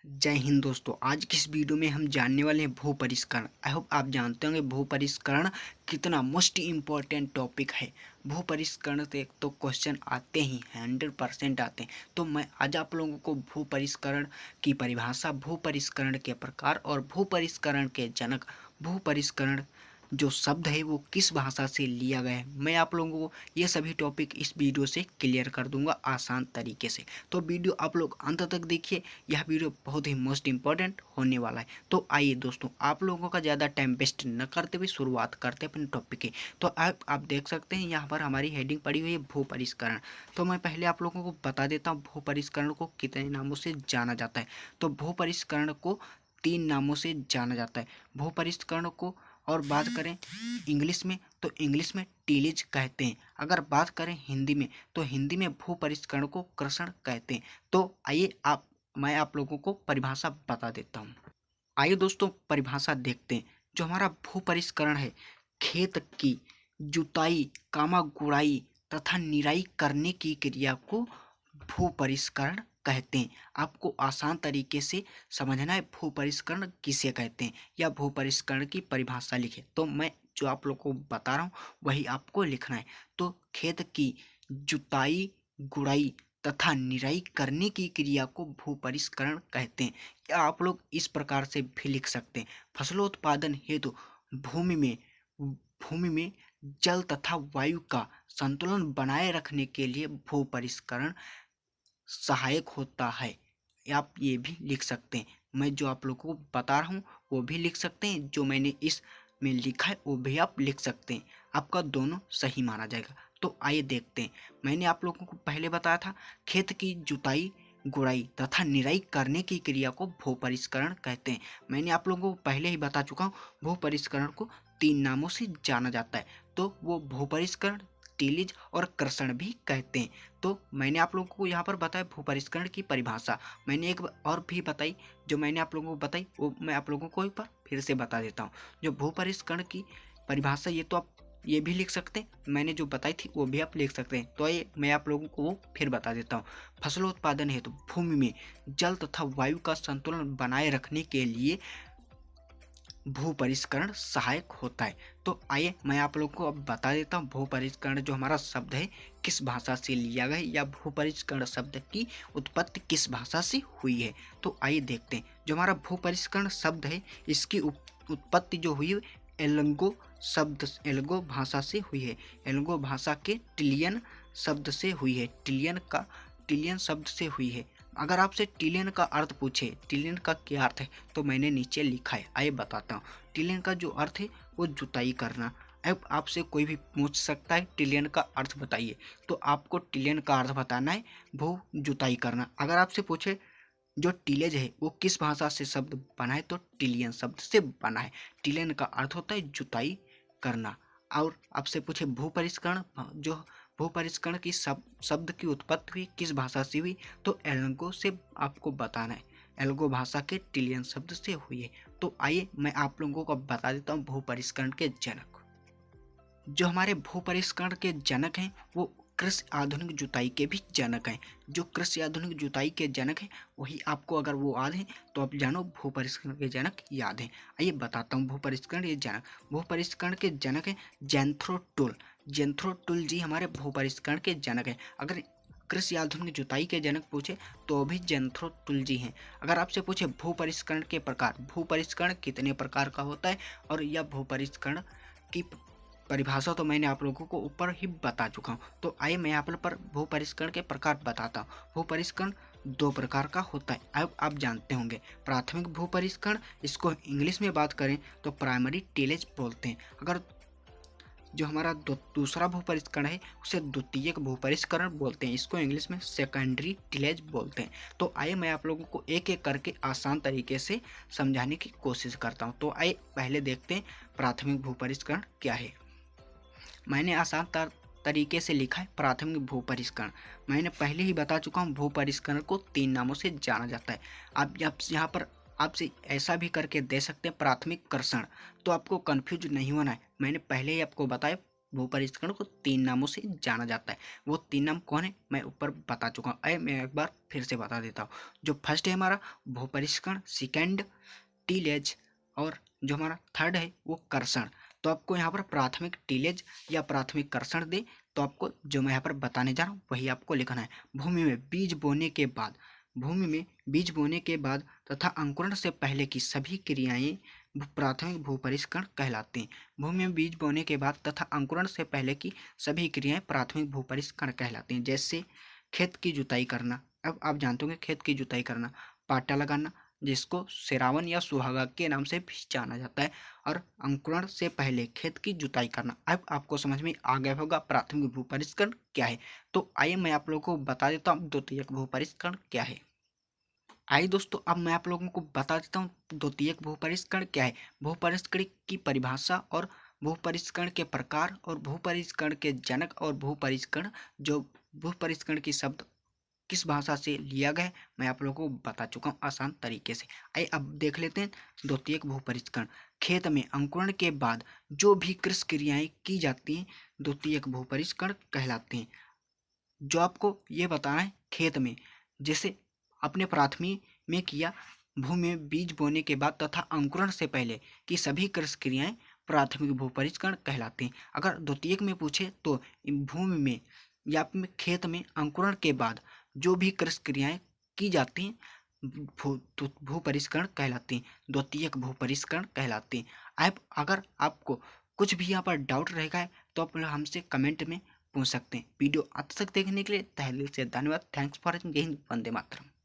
जय हिंद दोस्तों। आज की इस वीडियो में हम जानने वाले हैं भू परिष्करण। आई होप आप जानते होंगे भू परिष्करण कितना मोस्ट इम्पॉर्टेंट टॉपिक है। भू परिष्करण से तो क्वेश्चन आते ही 100% आते हैं। तो मैं आज आप लोगों को भू परिष्करण की परिभाषा, भू परिष्करण के प्रकार और भू परिष्करण के जनक, भू परिष्करण जो शब्द है वो किस भाषा से लिया गया है, मैं आप लोगों को ये सभी टॉपिक इस वीडियो से क्लियर कर दूंगा आसान तरीके से। तो वीडियो आप लोग अंत तक देखिए, यह वीडियो बहुत ही मोस्ट इंपॉर्टेंट होने वाला है। तो आइए दोस्तों, आप लोगों का ज़्यादा टाइम वेस्ट न करते हुए शुरुआत करते हैं अपने टॉपिक की। तो आप देख सकते हैं यहाँ पर हमारी हेडिंग पड़ी हुई है भू परिष्करण। तो मैं पहले आप लोगों को बता देता हूँ भू परिष्करण को कितने नामों से जाना जाता है। तो भू परिष्करण को 3 नामों से जाना जाता है। भू परिष्करण को और बात करें इंग्लिश में तो इंग्लिश में टीलेज कहते हैं। अगर बात करें हिंदी में तो हिंदी में भू परिष्करण को कृषण कहते हैं। तो आइए मैं आप लोगों को परिभाषा बता देता हूँ। आइए दोस्तों, परिभाषा देखते हैं। जो हमारा भू परिष्करण है, खेत की जुताई, कामा गुड़ाई तथा निराई करने की क्रिया को भू परिष्करण कहते हैं। आपको आसान तरीके से समझना है भू परिष्करण किसे कहते हैं या भू परिष्करण की परिभाषा लिखे। तो मैं जो आप लोग को बता रहा हूँ वही आपको लिखना है। तो खेत की जुताई, गुड़ाई तथा निराई करने की क्रिया को भू परिष्करण कहते हैं। या आप लोग इस प्रकार से भी लिख सकते हैं, फसलोत्पादन हेतु भूमि में भूमि में जल तथा वायु का संतुलन बनाए रखने के लिए भू परिष्करण सहायक होता है। आप ये भी लिख सकते हैं। मैं जो आप लोगों को बता रहा हूँ वो भी लिख सकते हैं, जो मैंने इस में लिखा है वो भी आप लिख सकते हैं। आपका दोनों सही माना जाएगा। तो आइए देखते हैं। मैंने आप लोगों को पहले बताया था खेत की जुताई, गुड़ाई तथा निराई करने की क्रिया को भू परिष्करण कहते हैं। मैंने आप लोगों को पहले ही बता चुका हूँ भू परिष्करण को 3 नामों से जाना जाता है। तो वो भू परिष्करण, टीलीज और कर्षण भी कहते हैं। तो मैंने आप लोगों को यहाँ पर बताया भू परिष्करण की परिभाषा। मैंने एक और भी बताई, जो मैंने आप लोगों को बताई वो मैं आप लोगों को एक बार फिर से बता देता हूँ। जो भू परिष्करण की परिभाषा, ये तो आप ये भी लिख सकते हैं, मैंने जो बताई थी वो भी आप लिख सकते हैं। तो ये मैं आप लोगों को वो फिर बता देता हूँ। फसलोत्पादन हेतु भूमि में जल तथा वायु का संतुलन बनाए रखने के लिए भू परिष्करण सहायक होता है। तो आइए मैं आप लोगों को अब बता देता हूँ भू परिष्करण जो हमारा शब्द है किस भाषा से लिया गया है या भू परिष्करण शब्द की उत्पत्ति किस भाषा से हुई है। तो आइए देखते हैं। जो हमारा भू परिष्करण शब्द है उत्पत्ति जो हुई है एल्गो भाषा से हुई है। एल्गो भाषा के टिलियन शब्द से हुई है। टिलियन शब्द से हुई है। अगर आपसे टिलियन का अर्थ पूछे, टिलियन का क्या अर्थ है, तो मैंने नीचे लिखा है, आइए बताता हूँ। टिलियन का जो अर्थ है वो जुताई करना। अब आपसे कोई भी पूछ सकता है टिलियन का अर्थ बताइए, तो आपको टिलियन का अर्थ बताना है भू जुताई करना। अगर आपसे पूछे जो टिलेज है वो किस भाषा से शब्द बना है, तो टिलियन शब्द से बना है। टिलियन का अर्थ होता है जुताई करना। और आपसे पूछे भू परिष्करण, जो भू परिष्करण की शब्द की उत्पत्ति हुई किस भाषा से हुई, तो एल्गो से आपको बताना है। एल्गो भाषा के टिलियन शब्द से हुई है। तो आइए मैं आप लोगों को बता देता हूँ भू परिष्करण के जनक। जो हमारे भू परिष्करण के जनक हैं वो कृषि आधुनिक जुताई के भी जनक हैं। जो कृषि आधुनिक जुताई के जनक हैं वही आपको अगर वो याद हैं तो आप जानो भू परिष्करण के जनक याद हैं। आइए बताता हूँ भू परिष्करण के जनक। भू परिष्करण के जनक हैं जेंथ्रो टुल। जेंथ्रो टुल जी हमारे भू परिष्करण के जनक हैं। अगर कृषि आधुनिक जुताई के जनक पूछे तो भी जेंथ्रो टुल जी हैं। अगर आपसे पूछे भू परिष्करण के प्रकार, भू परिष्करण कितने प्रकार का होता है और यह भू परिष्करण की परिभाषा तो मैंने आप लोगों को ऊपर ही बता चुका हूँ। तो आइए मैं यहाँ पर भू परिष्करण के प्रकार बताता हूँ। भू परिष्करण 2 प्रकार का होता है, अब आप जानते होंगे। प्राथमिक भू परिष्करण, इसको इंग्लिश में बात करें तो प्राइमरी टिलेज बोलते हैं। अगर जो हमारा दूसरा भू परिष्करण है उसे द्वितीयक भू परिष्करण बोलते हैं, इसको इंग्लिश में सेकेंडरी टिलेज बोलते हैं। तो आइए मैं आप लोगों को एक एक करके आसान तरीके से समझाने की कोशिश करता हूँ। तो आइए पहले देखते हैं प्राथमिक भू परिष्करण क्या है। मैंने आसान तरीके से लिखा है प्राथमिक भू परिष्करण। मैंने पहले ही बता चुका हूँ भू परिष्करण को 3 नामों से जाना जाता है। आप यहाँ पर आपसे ऐसा भी करके दे सकते हैं प्राथमिक कर्षण, तो आपको कंफ्यूज नहीं होना है। मैंने पहले ही आपको बताया भूपरिष्करण को 3 नामों से जाना जाता है। वो 3 नाम कौन है मैं ऊपर बता चुका हूँ, अरे मैं एक बार फिर से बता देता हूँ। जो फर्स्ट है हमारा भूपरिष्करण, सेकेंड टीलेज, और जो हमारा थर्ड है वो कर्षण। तो आपको यहाँ पर प्राथमिक टीलेज या प्राथमिक कर्षण दे तो आपको जो मैं यहाँ पर बताने जा रहा हूँ वही आपको लिखना है। भूमि में बीज बोने के बाद, भूमि में बीज बोने के बाद तथा अंकुरण से पहले की सभी क्रियाएं प्राथमिक भूपरिष्करण कहलाती हैं। भूमि में बीज बोने के बाद तथा अंकुरण से पहले की सभी क्रियाएं प्राथमिक भूपरिष्करण कहलाती हैं। जैसे खेत की जुताई करना, अब आप जानते होंगे खेत की जुताई करना, पाटा लगाना जिसको सिरावन या सुहागा के नाम से भी जाना जाता है, और अंकुरण से पहले खेत की जुताई करना। अब आपको समझ में आ गया होगा प्राथमिक भूपरिष्करण क्या है। तो आइए मैं आप लोगों को बता देता हूँ द्वितीयक भूपरिष्करण क्या है। आइए दोस्तों अब मैं आप लोगों को बता देता हूँ द्वितीयक भूपरिष्करण क्या है, भूपरिष्करण की परिभाषा और भूपरिष्करण के प्रकार और भूपरिष्करण के जनक और भूपरिष्करण जो भूपरिष्करण की शब्द किस भाषा से लिया गया है मैं आप लोगों को बता चुका हूँ आसान तरीके से। आइए अब देख लेते हैं द्वितीयक भूपरिष्करण। खेत में अंकुरण के बाद जो भी कृषि क्रियाएं की जाती हैं द्वितीयक भूपरिष्करण कहलाते हैं। जो आपको ये बताना है खेत में, जैसे अपने प्राथमिक में किया, भूमि में बीज बोने के बाद तथा अंकुरण से पहले की सभी कृषि क्रियाएं प्राथमिक भूपरिष्करण कहलाती हैं। अगर द्वितीयक में पूछे तो भूमि में या खेत में अंकुरण के बाद जो भी कृषि क्रियाएं की जाती हैं भूपरिष्करण कहलाती हैं, द्वितीयक भूपरिष्करण कहलाती हैं। अब अगर आपको कुछ भी यहाँ पर डाउट रहेगा है तो आप हमसे कमेंट में पूछ सकते हैं। वीडियो अंत तक देखने के लिए तहे दिल से धन्यवाद। Thanks for watching. जय हिंद, वंदे मातरम।